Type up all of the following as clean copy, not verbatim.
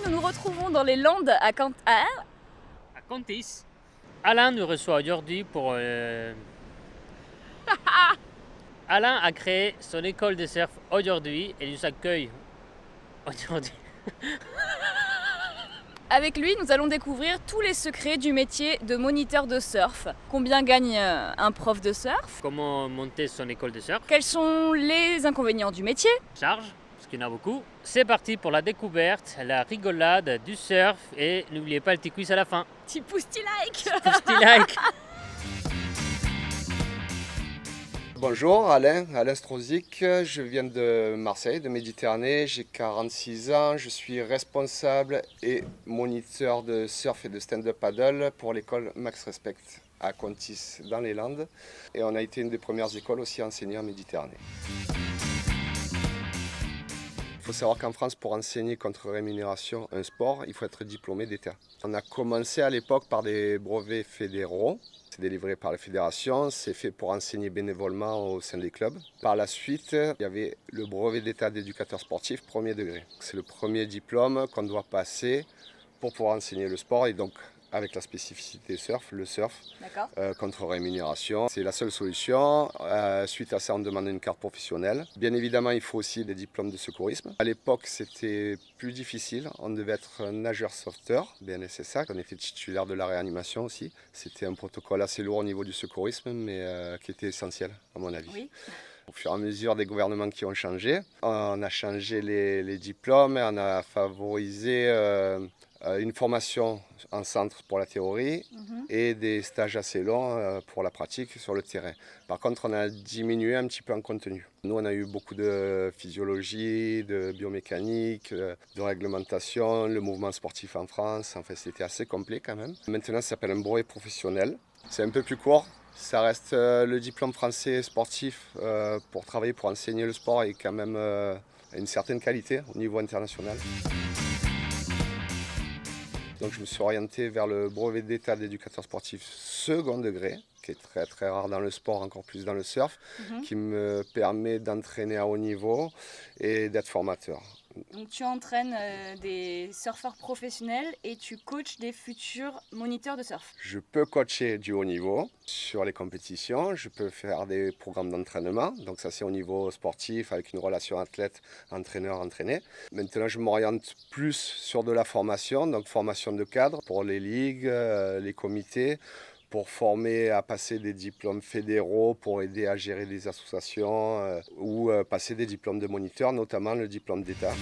nous nous retrouvons dans les Landes à Contis. Alain nous reçoit aujourd'hui pour... Alain a créé son école de surf aujourd'hui et nous accueille aujourd'hui. Avec lui, nous allons découvrir tous les secrets du métier de moniteur de surf. Combien gagne un prof de surf? Comment monter son école de surf? Quels sont les inconvénients du métier? Charge, parce qu'il y en a beaucoup. C'est parti pour la découverte, la rigolade du surf et n'oubliez pas le petit quiz à la fin. Petit pouce-ti like. Petit like. Bonjour, Alain Strozic, je viens de Marseille, de Méditerranée, j'ai 46 ans, je suis responsable et moniteur de surf et de stand-up paddle pour l'école Max Respect à Contis dans les Landes. Et on a été une des premières écoles aussi à enseigner en Méditerranée. Il faut savoir qu'en France, pour enseigner contre rémunération un sport, il faut être diplômé d'État. On a commencé à l'époque par des brevets fédéraux. C'est délivré par la fédération, c'est fait pour enseigner bénévolement au sein des clubs. Par la suite, il y avait le brevet d'état d'éducateur sportif premier degré. C'est le premier diplôme qu'on doit passer pour pouvoir enseigner le sport et donc avec la spécificité surf, le surf contre rémunération. C'est la seule solution. Suite à ça, on demande une carte professionnelle. Bien évidemment, il faut aussi des diplômes de secourisme. À l'époque, c'était plus difficile. On devait être nageur sauveteur, BNSSA. On était titulaire de la réanimation aussi. C'était un protocole assez lourd au niveau du secourisme, mais qui était essentiel, à mon avis. Oui. Au fur et à mesure des gouvernements qui ont changé, on a changé les diplômes, on a favorisé une formation en centre pour la théorie et des stages assez longs pour la pratique sur le terrain. Par contre, on a diminué un petit peu en contenu. Nous, on a eu beaucoup de physiologie, de biomécanique, de réglementation, le mouvement sportif en France. Enfin, c'était assez complet quand même. Maintenant, ça s'appelle un brevet professionnel. C'est un peu plus court. Ça reste le diplôme français sportif pour travailler, pour enseigner le sport et quand même une certaine qualité au niveau international. Donc je me suis orienté vers le brevet d'état d'éducateur sportif second degré, qui est très très rare dans le sport, encore plus dans le surf, qui me permet d'entraîner à haut niveau et d'être formateur. Donc tu entraînes des surfeurs professionnels et tu coaches des futurs moniteurs de surf. Je peux coacher du haut niveau sur les compétitions, je peux faire des programmes d'entraînement, donc ça c'est au niveau sportif avec une relation athlète-entraîneur-entraîné. Maintenant je m'oriente plus sur de la formation, donc formation de cadre pour les ligues, les comités, pour former à passer des diplômes fédéraux, pour aider à gérer des associations ou passer des diplômes de moniteur, notamment le diplôme d'État.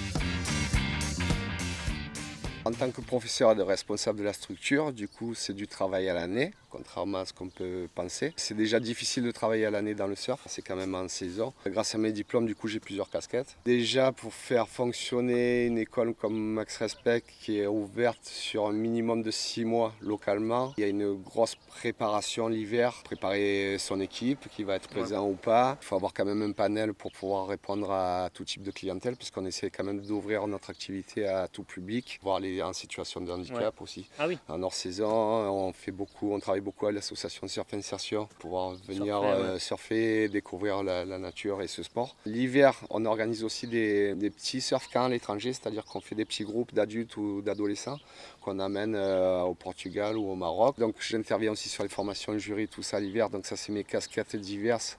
En tant que professeur et de responsable de la structure, du coup, c'est du travail à l'année, contrairement à ce qu'on peut penser. C'est déjà difficile de travailler à l'année dans le surf, c'est quand même en saison. Grâce à mes diplômes, du coup, j'ai plusieurs casquettes. Déjà, pour faire fonctionner une école comme Max Respect, qui est ouverte sur un minimum de 6 mois localement, il y a une grosse préparation l'hiver, préparer son équipe, qui va être présent ou pas. Il faut avoir quand même un panel pour pouvoir répondre à tout type de clientèle, puisqu'on essaie quand même d'ouvrir notre activité à tout public, voir les en situation de handicap aussi. Ah oui. En hors saison, on travaille beaucoup à l'association Surf Insertion pour pouvoir venir surfer, découvrir la nature et ce sport. L'hiver, on organise aussi des petits surf camps à l'étranger, c'est-à-dire qu'on fait des petits groupes d'adultes ou d'adolescents qu'on amène au Portugal ou au Maroc. Donc j'interviens aussi sur les formations jury, tout ça l'hiver. Donc ça c'est mes casquettes diverses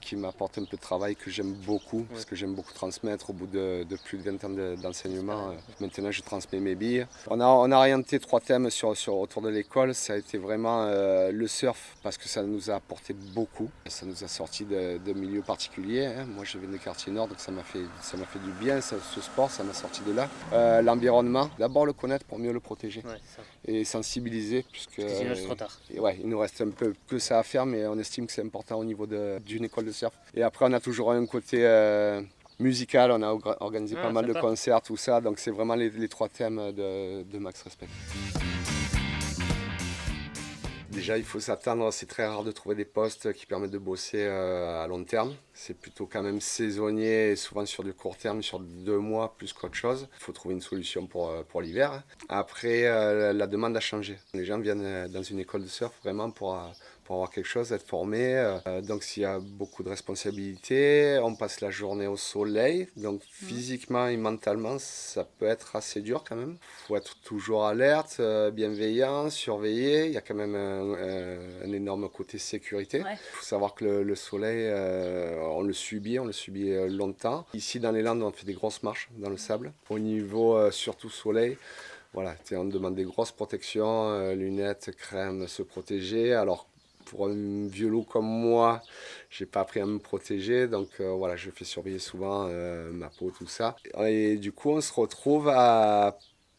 qui m'apportent un peu de travail que j'aime beaucoup, parce que j'aime beaucoup transmettre au bout de plus de 20 ans d'enseignement. Maintenant je transmets mes billes. On a orienté 3 thèmes autour de l'école. Ça a été vraiment le surf, parce que ça nous a apporté beaucoup. Ça nous a sorti de milieux particuliers. Hein. Moi je viens des quartiers nord, donc ça m'a fait du bien, ce sport, ça m'a sorti de là. L'environnement, d'abord le connaître pour mieux le protéger. Ouais, ça. Et sensibiliser, puisque Sinon c'est trop tard. il nous reste un peu que ça à faire, mais on estime que c'est important au niveau d'une école de surf. Et après on a toujours un côté musical, on a organisé pas mal de concerts, tout ça, donc c'est vraiment les 3 thèmes de Max Respect. Déjà, il faut s'attendre, c'est très rare de trouver des postes qui permettent de bosser à long terme. C'est plutôt quand même saisonnier et souvent sur du court terme, sur 2 mois plus qu'autre chose. Il faut trouver une solution pour l'hiver. Après, la demande a changé. Les gens viennent dans une école de surf vraiment pour pour avoir quelque chose, être formé. Donc s'il y a beaucoup de responsabilités, on passe la journée au soleil. Donc physiquement et mentalement, ça peut être assez dur quand même. Il faut être toujours alerte, bienveillant, surveillé. Il y a quand même un énorme côté sécurité. Il faut savoir que le soleil, on le subit longtemps. Ici dans les Landes, on fait des grosses marches dans le sable. Au niveau surtout soleil, voilà, on demande des grosses protections, lunettes, crème, se protéger. Alors pour un vieux loup comme moi, j'ai pas appris à me protéger, donc voilà, je fais surveiller souvent ma peau, tout ça. Et du coup, on se retrouve à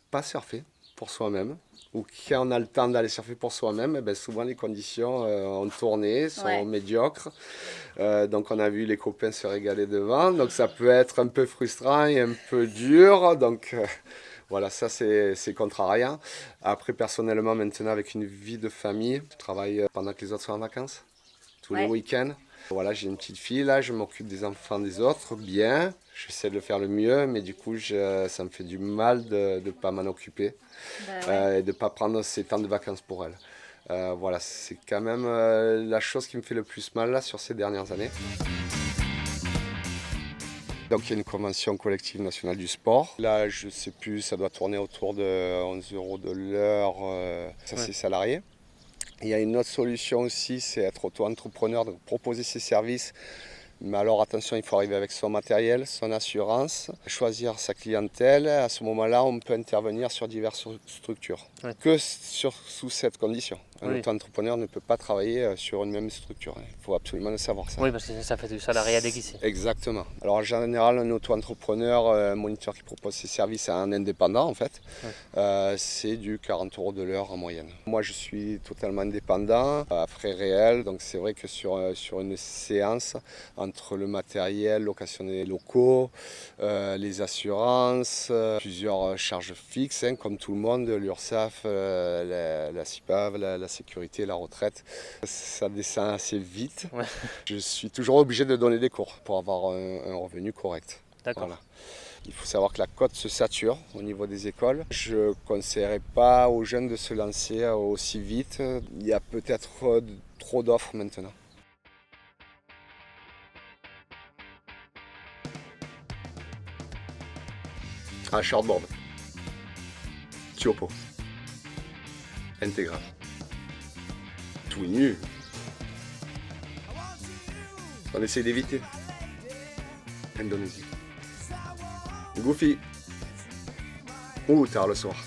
pas surfer pour soi-même. Ou quand on a le temps d'aller surfer pour soi-même, eh ben souvent les conditions en tournée sont médiocres. Donc on a vu les copains se régaler devant, donc ça peut être un peu frustrant et un peu dur. Donc voilà, ça c'est contrariant. Après, personnellement, maintenant, avec une vie de famille, je travaille pendant que les autres sont en vacances, tous les week-ends. Voilà, j'ai une petite fille là, je m'occupe des enfants des autres, bien. J'essaie de le faire le mieux, mais du coup, ça me fait du mal de ne pas m'en occuper et de ne pas prendre ces temps de vacances pour elle. Voilà, c'est quand même la chose qui me fait le plus mal là sur ces dernières années. Donc il y a une convention collective nationale du sport. Là, je ne sais plus, ça doit tourner autour de 11 € de l'heure, ça c'est salarié. Il y a une autre solution aussi, c'est être auto-entrepreneur, donc proposer ses services. Mais alors attention, il faut arriver avec son matériel, son assurance, choisir sa clientèle. À ce moment-là, on peut intervenir sur diverses structures. Que sous cette condition. Un auto-entrepreneur ne peut pas travailler sur une même structure. Il faut absolument le savoir ça. Oui, parce que ça fait du salariat déguisé. Exactement. Alors en général, un auto-entrepreneur, un moniteur qui propose ses services à un indépendant, en fait, c'est du 40 € de l'heure en moyenne. Moi, je suis totalement indépendant, à frais réels. Donc c'est vrai que sur une séance, entre le matériel, location des locaux, les assurances, plusieurs charges fixes, comme tout le monde, l'URSSAF, la CIPAV, la sécurité, la retraite, ça descend assez vite. Je suis toujours obligé de donner des cours pour avoir un revenu correct. D'accord. Voilà. Il faut savoir que la cote se sature au niveau des écoles. Je ne conseillerais pas aux jeunes de se lancer aussi vite. Il y a peut-être trop d'offres maintenant. Un shortboard, Tiopo, intégral, tout nu. On essaie d'éviter. Indonésie. Goofy. Ou tard le soir.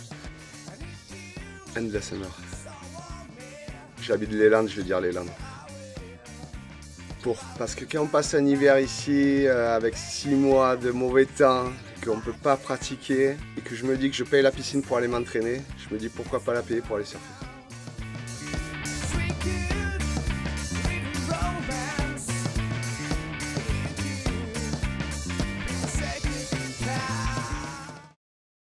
Endless Summer. J'habite les Landes, je vais dire les Landes. Parce que quand on passe un hiver ici avec 6 mois de mauvais temps, qu'on ne peut pas pratiquer et que je me dis que je paye la piscine pour aller m'entraîner, je me dis pourquoi pas la payer pour aller surfer.